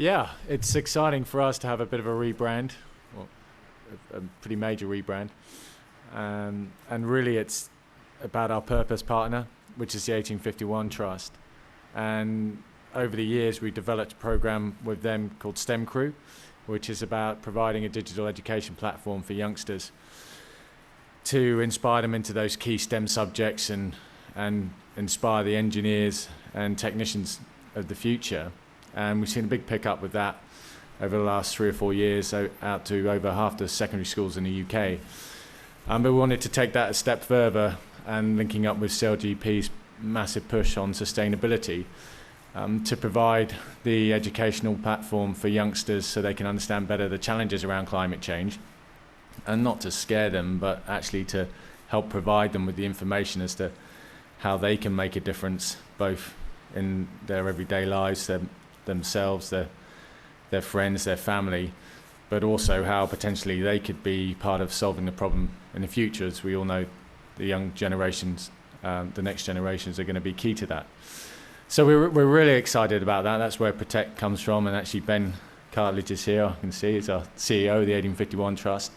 Yeah, it's exciting for us to have a bit of a rebrand, well, a pretty major rebrand. And really it's about our purpose partner, which is the 1851 Trust. And over the years we developed a program with them called STEM Crew, which is about providing a digital education platform for youngsters to inspire them into those key STEM subjects and inspire the engineers and technicians of the future. And we've seen a big pickup with that over the last 3 or 4 years, out to over half the secondary schools in the UK. But we wanted to take that a step further, and linking up with CLGP's massive push on sustainability, to provide the educational platform for youngsters so they can understand better the challenges around climate change, and not to scare them, but actually to help provide them with the information as to how they can make a difference, both in their everyday lives, themselves, their friends, their family, but also how potentially they could be part of solving the problem in the future. As we all know, the young generations, the next generations are going to be key to that. So we're really excited about that. That's where Protect comes from, and actually Ben Cartledge is here, I can see, he's our CEO of the 1851 Trust.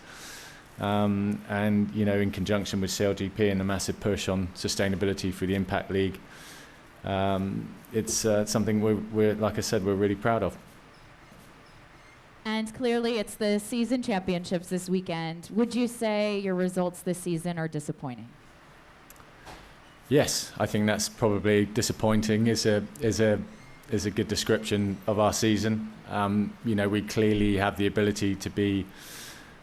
And you know, in conjunction with CLGP and the massive push on sustainability through the Impact League, it's something we're, like I said, we're really proud of. And clearly it's the season championships this weekend. Would you say your results this season are disappointing? Yes, I think that's probably disappointing is a good description of our season. You know, we clearly have the ability to be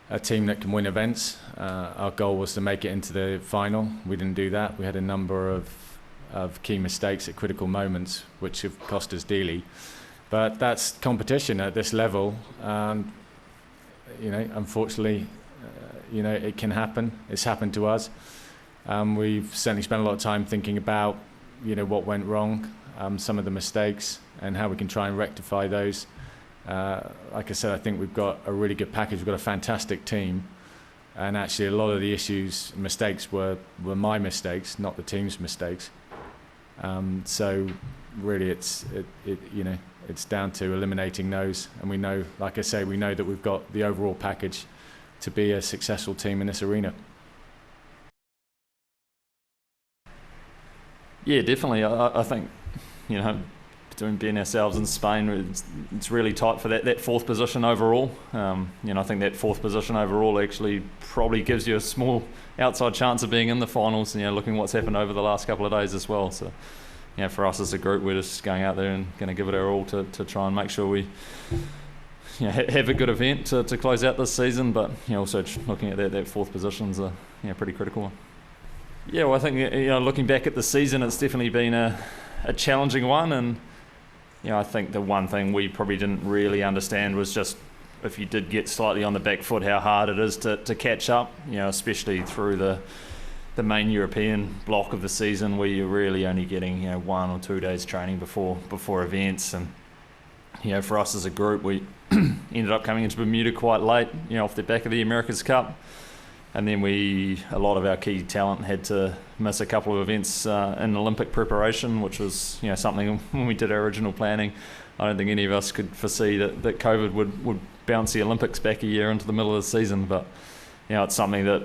a team that can win events. Our goal was to make it into the final. We didn't do that. We had a number of key mistakes at critical moments, which have cost us dearly. But that's competition at this level. You know, unfortunately, you know, it can happen. It's happened to us. We've certainly spent a lot of time thinking about, you know, what went wrong, some of the mistakes, and how we can try and rectify those. Like I said, I think we've got a really good package. We've got a fantastic team, and actually a lot of the issues, mistakes were my mistakes, not the team's mistakes. So really, you know, it's down to eliminating those, and we know, like I say, we know that we've got the overall package to be a successful team in this arena. Yeah, definitely. I think, you know, being ourselves in Spain, it's really tight for that fourth position overall. You know, I think that fourth position overall actually probably gives you a small outside chance of being in the finals, you know, looking what's happened over the last couple of days as well. So, you know, for us as a group, we're just going out there and going to give it our all to try and make sure we, you know, have a good event to close out this season. But, you know, also looking at that fourth position's a, you know, pretty critical one. Yeah, well, I think, you know, looking back at the season, it's definitely been a challenging one, and you know, I think the one thing we probably didn't really understand was just if you did get slightly on the back foot, how hard it is to catch up, you know, especially through the main European block of the season, where you're really only getting, you know, 1 or 2 days training before events. And you know, for us as a group, we ended up coming into Bermuda quite late, you know, off the back of the America's Cup. And then a lot of our key talent had to miss a couple of events in Olympic preparation, which was, you know, something when we did our original planning, I don't think any of us could foresee that COVID would bounce the Olympics back a year into the middle of the season. But, you know, it's something that,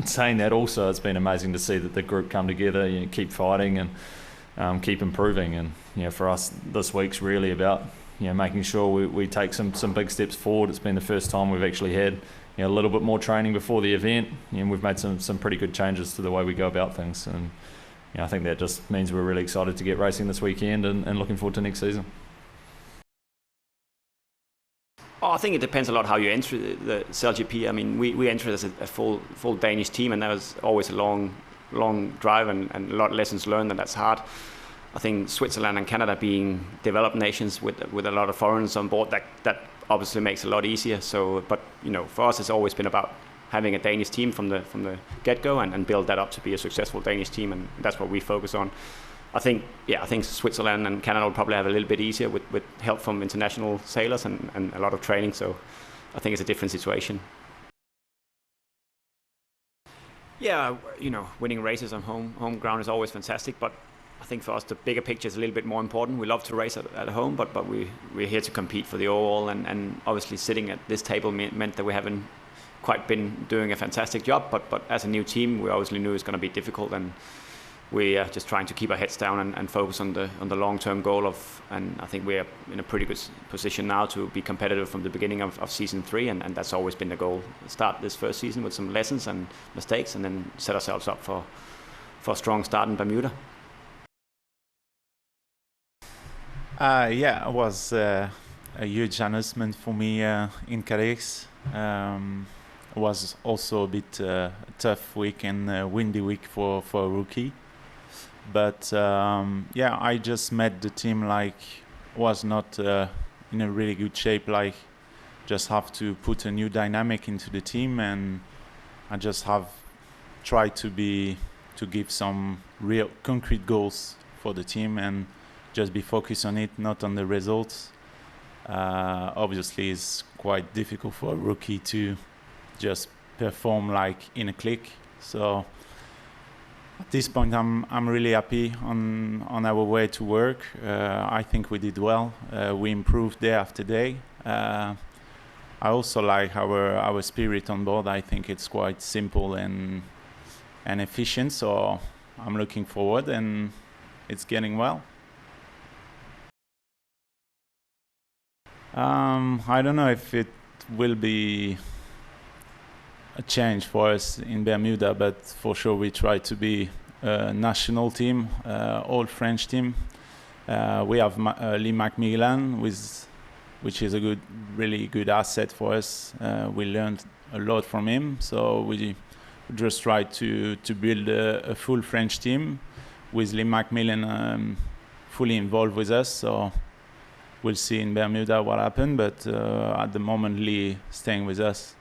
saying that also, it's been amazing to see that the group come together, you know, keep fighting and keep improving. And, you know, for us, this week's really about, you know, making sure we take some big steps forward. It's been the first time we've actually had, you know, a little bit more training before the event, and we've made some pretty good changes to the way we go about things. And you know, I think that just means we're really excited to get racing this weekend and looking forward to next season. Oh, I think it depends a lot how you enter the CLGP. I mean, we entered as a full Danish team, and that was always a long drive and a lot of lessons learned, and that's hard. I think Switzerland and Canada being developed nations with a lot of foreigners on board, that obviously makes it a lot easier. So, but you know, for us, it's always been about having a Danish team from the get-go and build that up to be a successful Danish team, and that's what we focus on. I think Switzerland and Canada will probably have a little bit easier with help from international sailors and a lot of training. So, I think it's a different situation. Yeah, you know, winning races on home ground is always fantastic, but think for us the bigger picture is a little bit more important. We love to race at home, but we're here to compete for the overall, and obviously sitting at this table meant that we haven't quite been doing a fantastic job. But as a new team, we obviously knew it was going to be difficult, and we are just trying to keep our heads down and focus on the long-term goal of. And I think we are in a pretty good position now to be competitive from the beginning of season 3, and that's always been the goal. Start this first season with some lessons and mistakes, and then set ourselves up for a strong start in Bermuda. Yeah, it was a huge announcement for me in Cadix. It was also a bit tough week and windy week for a rookie. But yeah, I just met the team was not in a really good shape. Just have to put a new dynamic into the team, and I just have tried to give some real concrete goals for the team and just be focused on it, not on the results. Obviously, it's quite difficult for a rookie to just perform in a click. So at this point, I'm really happy on our way to work. I think we did well. We improved day after day. I also like our spirit on board. I think it's quite simple and efficient. So I'm looking forward, and it's getting well. I don't know if it will be a change for us in Bermuda, but for sure we try to be a national team, all French team. We have Lee Macmillan, which is a really good asset for us. We learned a lot from him, so we just try to build a full French team with Lee Macmillan fully involved with us. So we'll see in Bermuda what happened, but at the moment Lee staying with us.